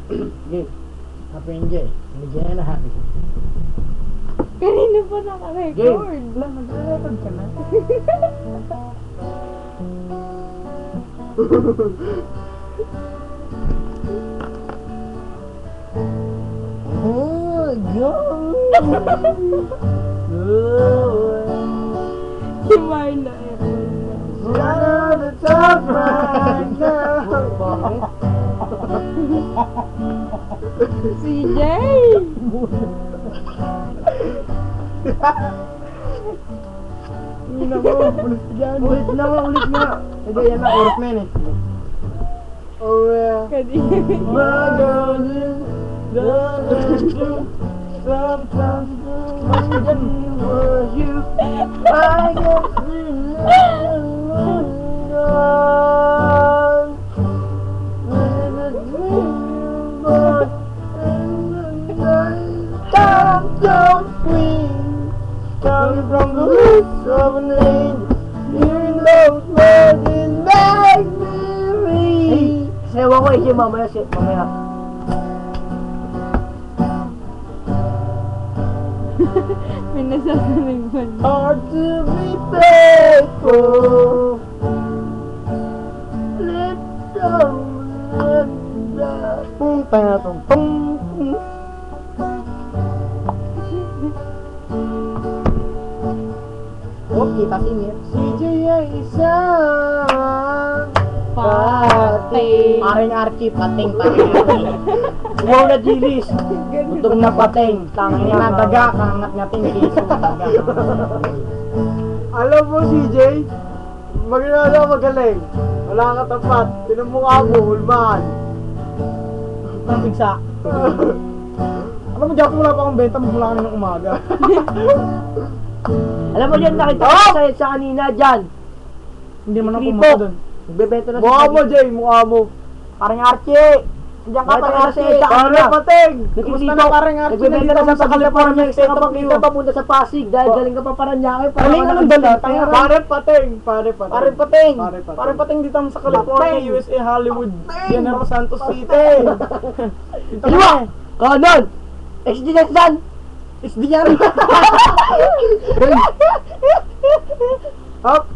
Game. Happy enjoy. Bigyan na happy. Kanina pa naka-record. Wala, mag-record ka na. Oh, go! Si Marla Shut up the top right now! Si Jay! Hindi na mo, ulit dyan. Ulit na nga, ulit nga. Hindi, yan na, oras na yun eh. Oh yeah. Kanina. My girl is sometimes when you were you, I guess coming from the lips of an angel, hearing those words it makes me read. Sayaw ko eh, mamaya. May nasasaling ba niya? Hard to be faithful. Let go, let go. Oh, kita singit. CJ ay isang pating. Paring Archie, pating. Wow na dilis. Gutom na pating. Tangin na daga, kangat natin kiso. Alam mo CJ, magaling. Wala ka tapat. Pinamukha mo, hulmaan. Pagsa. Alam mo, Jack, wala pa akong benta, magmula ka na ng umaga. Alam mo dyan, nakita ko sa kanina dyan. Hindi man ako pumunta doon. Nagbebenta na Mukha mo, Jay, mukha mo. Parang Archie. Diyan ka, parang Archie. Parang Pating. Kumusta na parang Archie? Nagbebenta na sa California. Kapag kita pa punta sa Pasig. Dahil galing ka pa Paranaque. Galing anong dalit? Parang Pating. Parang Pating dito sa California, USA, Hollywood. General Santos City. Kaliwa! Kanan! XD na saan? XD yan. Up!